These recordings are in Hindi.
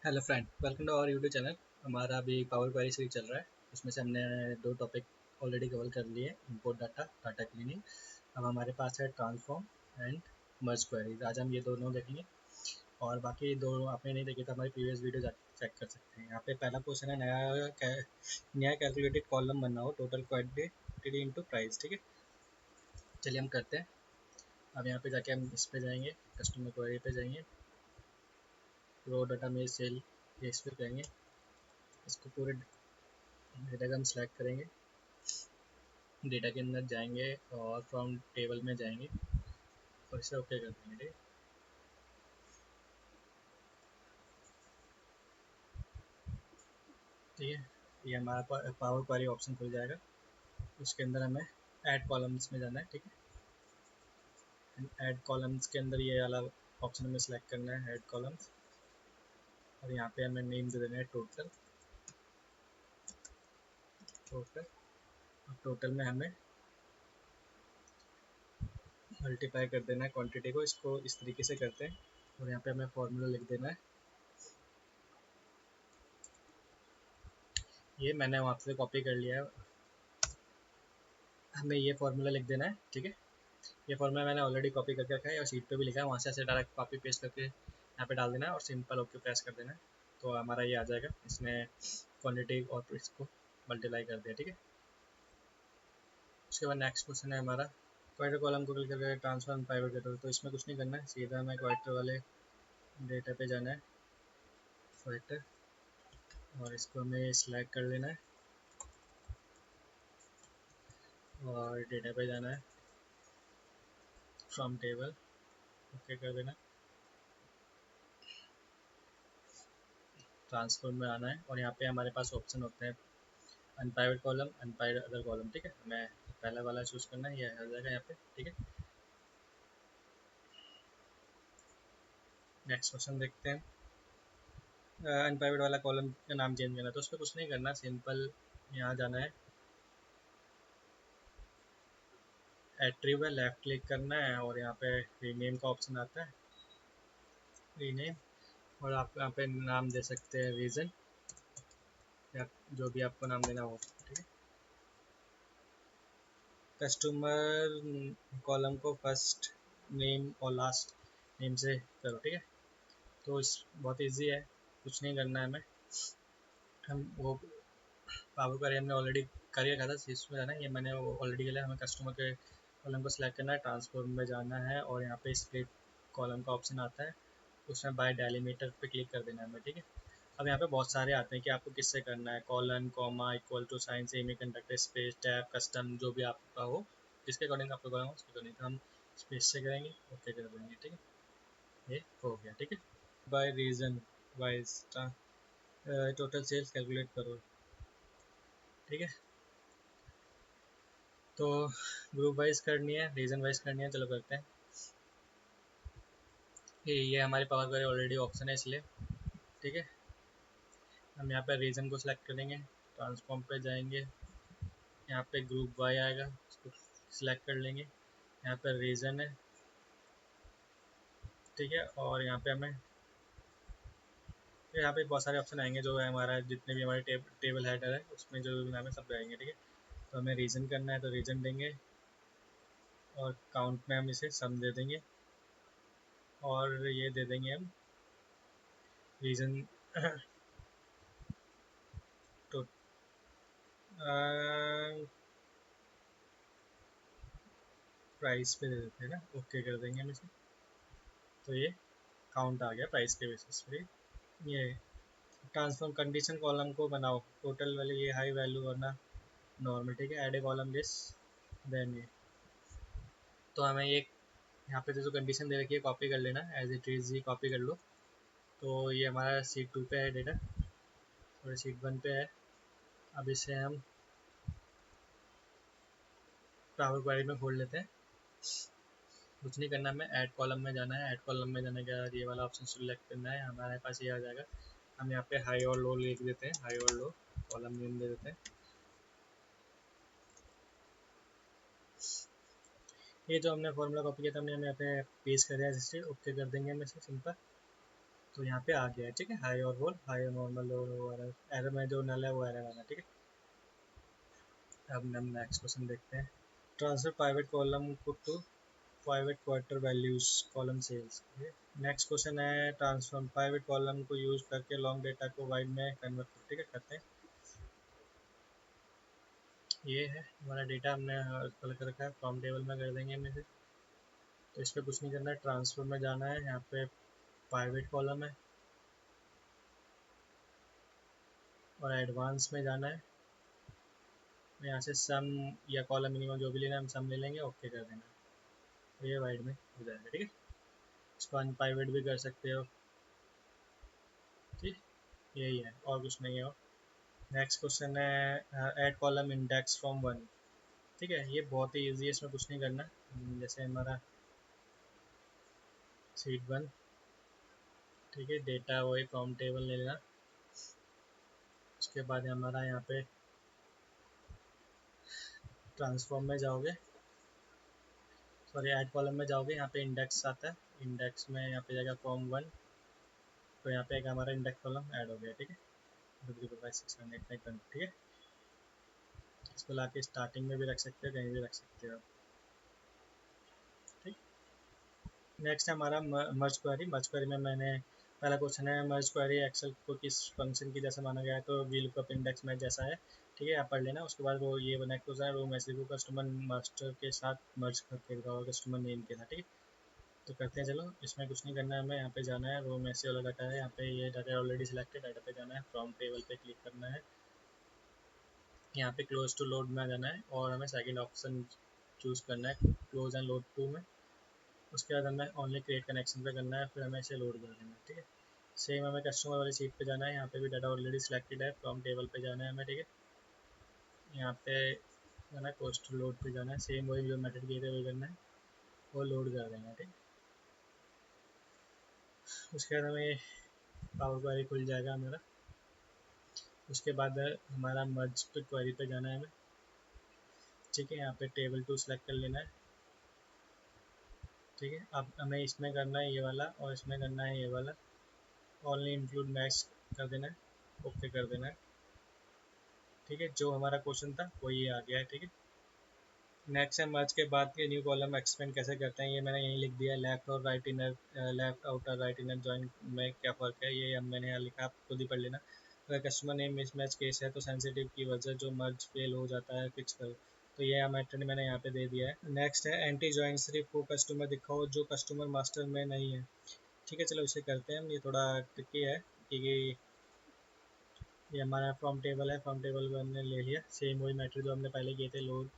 Hello friend, welcome to our YouTube channel. हमारा अभी पावर क्वेरी सीरीज चल रहा है। उसमें से हमने दो टॉपिक ऑलरेडी कवर कर लिए, इंपोर्ट डाटा, डाटा क्लीनिंग। अब हमारे पास है ट्रांसफॉर्म एंड मर्ज क्वेरीज। आज हम ये दोनों देखेंगे और बाकी दो आपने नहीं देखे तो हमारी प्रीवियस वीडियो जाके चेक कर सकते हैं। यहाँ पे पहला क्वेश्चन है, नया कैलकुलेटेड कॉलम बनाओ, टोटल क्वांटिटी इनटू प्राइस। ठीक है, चलिए हम करते हैं। अब यहाँ पे जाके हम इस पे जाएंगे, कस्टमर क्वेरी पे जाएंगे, रो डाटा में सेल इस पे जाएंगे, इसको पूरे डेटा का हम सेलेक्ट करेंगे, डेटा के अंदर जाएंगे और फ्रॉम टेबल में जाएंगे और इसे ओके कर देंगे। ठीक है, ये हमारा पावर क्वेरी ऑप्शन खुल जाएगा। उसके अंदर हमें ऐड कॉलम्स में जाना है। ठीक है, ऐड कॉलम्स के अंदर ये वाला ऑप्शन हमें सेलेक्ट करना है, ऐड कॉलम्स। और यहाँ पे हमें नेम दे देना है टोटल। टोटल टोटल में हमें मल्टीप्लाई कर देना है क्वांटिटी को। इसको इस तरीके से करते हैं और यहाँ पे हमें फॉर्मूला लिख देना है। ये मैंने वहाँ से कॉपी कर लिया है, हमें ये फॉर्मूला लिख देना है। ठीक है, ये फॉर्मूला मैंने ऑलरेडी कॉपी करके रखा है और शीट पे भी लिखा है, वहाँ से ऐसे डायरेक्ट कॉपी पेस्ट करके यहाँ पे डाल देना है और सिंपल ओके प्रेस कर देना है। तो हमारा ये आ जाएगा, इसने क्वांटिटी और इसको मल्टीप्लाई कर दिया। ठीक है, उसके बाद नेक्स्ट क्वेश्चन है हमारा, क्वार्टर कॉलम को क्लिक करके ट्रांसफर प्राइवेट कर दो। तो इसमें कुछ नहीं करना है, सीधा हमें क्वार्टर वाले डेटा पे जाना है, क्वार्टर, और इसको हमें सिलेक्ट कर लेना है और डेटा पे जाना है, फ्रॉम टेबल ओके कर देना, ट्रांसफर में आना है और यहाँ पे हमारे पास ऑप्शन होते हैं अनप्राइवेट कॉलम, अनप्राइवेट अदर कॉलम। ठीक है, हमें पहला वाला चूज़ करना है, ये आ जाएगा यहाँ पे। ठीक है, नेक्स्ट क्वेश्चन देखते हैं। अनप्राइवेट वाला कॉलम का नाम चेंज करना है, तो उस पर कुछ नहीं करना, सिंपल यहाँ जाना है, एट्रीब्यूट है, लेफ्ट क्लिक करना है और यहाँ पे रीनेम का ऑप्शन आता है, रीनेम, और आप यहाँ पे नाम दे सकते हैं रीजन या जो भी आपको नाम देना हो। ठीक है, कस्टमर कॉलम को फर्स्ट नेम और लास्ट नेम से करो। ठीक है, तो इस बहुत इजी है, कुछ नहीं करना है हमें। हम वो पावर क्वेरी हमने ऑलरेडी कर रखा था, इसमें जाना है, ये मैंने ऑलरेडी किया। हमें कस्टमर के कॉलम को सिलेक्ट करना है, ट्रांसफॉर्म में जाना है और यहाँ पे स्प्लिट कॉलम का ऑप्शन आता है, उसमें बाय डेलीमीटर पे क्लिक कर देना है हमें। ठीक है, अब यहाँ पे बहुत सारे आते हैं कि आपको किससे करना है, colon, comma, equal to sign, semi conductor, space, tab, custom, जो भी आपका हो, जिसके अकॉर्डिंग आपको करना हो उसके अकॉर्डिंग। तो हम स्पेस से करेंगे, ओके कर देंगे। ठीक है, ये हो गया। ठीक है, by region wise total sales calculate करो। ठीक है, तो ग्रुप वाइज करनी है, रीजन वाइज करनी है, चलो करते हैं। ये हमारे पावर क्वेरी ऑलरेडी ऑप्शन है इसलिए। ठीक है, हम यहाँ पे रीजन को सिलेक्ट करेंगे, ट्रांसफॉर्म पे जाएंगे, यहाँ पे ग्रुप वाई आएगा, उसको सिलेक्ट कर लेंगे, यहाँ पे रीजन है। ठीक है, और यहाँ पे हमें यहाँ पे बहुत सारे ऑप्शन आएंगे, जो है हमारा जितने भी हमारे टेबल हेडर है उसमें जो भी नाम है सब आएंगे। ठीक है, तो हमें रीजन करना है तो रीजन देंगे और काउंट में हम इसे सम दे देंगे और ये दे देंगे हम रीजन तो प्राइस पे दे देते हैं ना, ओके कर देंगे हम इसे। तो ये काउंट आ गया प्राइस के बेसिस पे। ये ट्रांसफॉर्म कंडीशन कॉलम को बनाओ, टोटल वाले ये हाई वैल्यू वरना नॉर्मल। ठीक है, add a column this then ये, तो हमें ये यहाँ पे जो कंडीशन दे रखी है कॉपी कर लेना, एज इट इज़ ही कॉपी कर लो। तो ये हमारा सीट 2 पे है डेटा और सीट 1 पे है। अब इसे हम पावर क्वेरी में खोल लेते हैं। कुछ नहीं करना, हमें ऐड कॉलम में जाना है, ऐड कॉलम में जाने के बाद ये वाला ऑप्शन सिलेक्ट करना है, हमारे पास ये आ जाएगा। हम यहाँ पे हाई और लो लिख देते हैं, हाई और लो कॉलम नेम दे देते हैं। ये जो हमने फॉर्मूला कॉपी किया था हमने यहाँ पे पेस्ट कर दिया, जिससे ओके कर देंगे हम इसे सिंपल। तो यहाँ पे आ गया है, ठीक है, हाई और होल, हाई और नॉर्मल, एरर एरर में जो नल है वो एरर आना, ठीक है। अब हम नेक्स्ट क्वेश्चन देखते हैं। ट्रांसफर प्राइवेट कॉलम को to private quarter values column sales. Next question है, ट्रांसफॉर्म प्राइवेट कॉलम को यूज करके लॉन्ग डेटा को वाइड में कन्वर्ट करो, ठीक है, करते हैं। ये है हमारा डेटा, हमने कल कर रखा है, फ्रॉम टेबल में कर देंगे हम इसे। तो इस पर कुछ नहीं करना है, ट्रांसफर में जाना है, यहाँ पे प्राइवेट कॉलम है और एडवांस में जाना है। यहाँ से सम या कॉलम मिनिमम जो भी लेना है हम सम ले लेंगे, ओके कर देना, तो ये वाइड में हो जाएगा, ठीक है। इसको अनप्राइवेट भी कर सकते हो, ठीक, यही है और कुछ नहीं है। नेक्स्ट क्वेश्चन है, ऐड कॉलम इंडेक्स फ्रॉम 1, ठीक है, ये बहुत ही ईजी है, इसमें कुछ नहीं करना। जैसे हमारा सीट 1, ठीक है, डेटा वही फ्रॉम टेबल ले लेना। उसके बाद हमारा यहाँ पे ट्रांसफॉर्म में जाओगे, सॉरी ऐड कॉलम में जाओगे, यहाँ पे इंडेक्स आता है, इंडेक्स में यहाँ पे जाएगा फ्रॉम 1, तो यहाँ पे एक हमारा इंडेक्स कॉलम ऐड हो गया, ठीक है, 2 3 4 5 6 7 8 9 10, ठीक है। इसको ला के स्टार्टिंग में भी रख सकते हो, कहीं भी रख सकते हो, ठीक। नेक्स्ट है हमारा मर्ज क्वेरी। मर्ज क्वेरी में मैंने पहला क्वेश्चन है, मर्ज क्वेरी एक्सेल को किस फंक्शन की जैसे माना गया है, तो वी लुकअप इंडेक्स मैच जैसा है, ठीक है, आप पढ़ लेना। उसके बाद वो ये नेक्स्ट क्वेश्चन है, रो मैसेज को कस्टमर मास्टर के साथ मर्ज करके दिखाओ, कस्टमर नेम के साथ, ठीक है। तो करते हैं, चलो, इसमें कुछ नहीं करना है, हमें यहाँ पे जाना है, रो मैसेज वाला डाटा है, यहाँ पे ये डाटा ऑलरेडी सिलेक्टेड, डाटा पे जाना है, फ्रॉम टेबल पे क्लिक करना है, यहाँ पे क्लोज टू लोड में जाना है और हमें सेकंड ऑप्शन चूज़ करना है, क्लोज एंड लोड टू में। उसके बाद हमें ओनली क्रिएट कनेक्शन पे करना है, फिर हमें इसे लोड कर देना है, ठीक है। सेम हमें कस्टमर वाली सीट पे जाना है, यहाँ पे भी डाटा ऑलरेडी सिलेक्टेड है, फ्रॉम टेबल पे जाना है हमें, ठीक है। यहाँ पे जाना है, पोस्ट लोड पे जाना है, सेम वही जो मेथड किए थे वही करना है, वो लोड कर देना है, ठीक। उसके बाद हमें पावर क्वेरी खुल जाएगा हमारा। उसके बाद हमारा मर्ज पे क्वेरी पे जाना है हमें, ठीक है, यहाँ पे टेबल टू सेलेक्ट कर लेना है, ठीक है। अब हमें इसमें करना है ये वाला और इसमें करना है ये वाला, ओनली इंक्लूड मैच कर देना है, ओके कर देना है, ठीक है। जो हमारा क्वेश्चन था वो ये आ गया है, ठीक है। नेक्स्ट है मर्ज के बाद के न्यू कॉलम एक्सपेंड कैसे करते हैं, ये मैंने यहीं लिख दिया है, लेफ्ट और right inner, left outer right inner join में क्या फ़र्क है, ये मैंने यहाँ लिखा, आप खुद ही पढ़ लेना। अगर कस्टमर नेम मिसमैच केस है तो सेंसिटिव की वजह जो मर्ज फेल हो जाता है फिक्स करो, तो ये मेथड मैंने यहाँ पे दे दिया है। नेक्स्ट है एंटी जॉइन सिर्फ वो कस्टमर दिखाओ जो कस्टमर मास्टर में नहीं है, ठीक है। चलो इसे करते हैं हम, ये थोड़ा ट्रिकी है क्योंकि ये हमारा फ्रॉम टेबल है, फ्रॉम टेबल को हमने ले लिया, सेम वही मैटर जो हमने पहले किए थे, लोड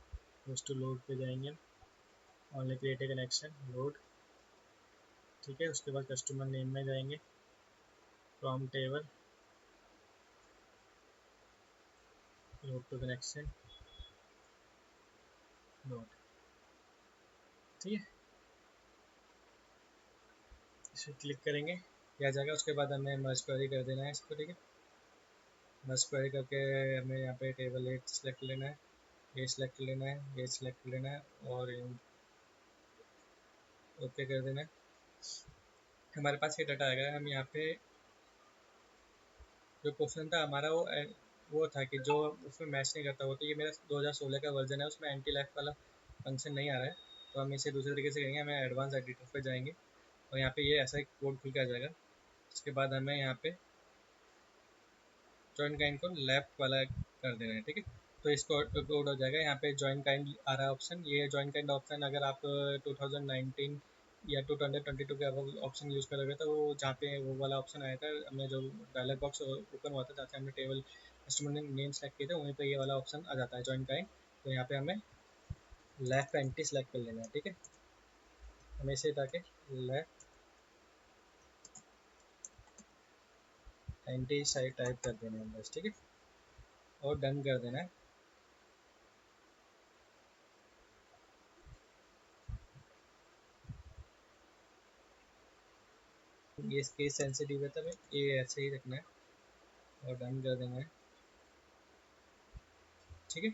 पोस्ट टू लोड पे जाएंगे, only create a connection, load, ठीक है। उसके बाद कस्टमर नेम में जाएंगे, from table, load to connection, load, ठीक है। इसे क्लिक करेंगे, यह आ जाएगा। उसके बाद हमें मर्ज क्वेरी कर देना है इसको, ठीक है। मर्ज क्वेरी करके हमें यहाँ पे टेबल एट सेलेक्ट लेना है, ये सिलेक्ट लेना है, ये सिलेक्ट लेना है और ओके कर देना है। हमारे पास ये डाटा आएगा, हम यहाँ पे जो क्वेश्चन था हमारा वो था कि जो उसमें मैच नहीं करता, वो तो ये मेरा 2016 का वर्जन है, उसमें एंटी लैग वाला फंक्शन नहीं आ रहा है, तो हम इसे दूसरे तरीके से करेंगे, हमें एडवांस एडिटर पे जाएंगे और यहाँ पे ये ऐसा एक कोड खुल के आ जाएगा। उसके बाद हमें यहाँ पे जॉइन काइंड को लेफ्ट वाला कर देना है, ठीक है। तो इसको कोड हो जाएगा, यहाँ पे जॉइन काइंड आ रहा है ऑप्शन, ये जॉइन काइंड ऑप्शन अगर आप 2019 या 2022 के ऑप्शन यूज़ करोगे तो वो जहाँ पे वो वाला ऑप्शन आया था, हमें जो डायलॉग बॉक्स ओपन हुआ था जहाँ से हमने टेबल कस्टमर नेम सेलेक्ट किया था, वहीं पे ये वाला ऑप्शन आ जाता है जॉइन काइंड। तो यहाँ पे हमें लेफ्ट एंटी सेलेक्ट कर लेना है, ठीक है। हमें इसे जाके लेफ्ट एंटी साइड टाइप कर देना है बस, ठीक है, और डन कर देना है। ये केस सेंसिटिव है तो हमें ये ऐसे ही रखना है और डन कर देना है, ठीक है।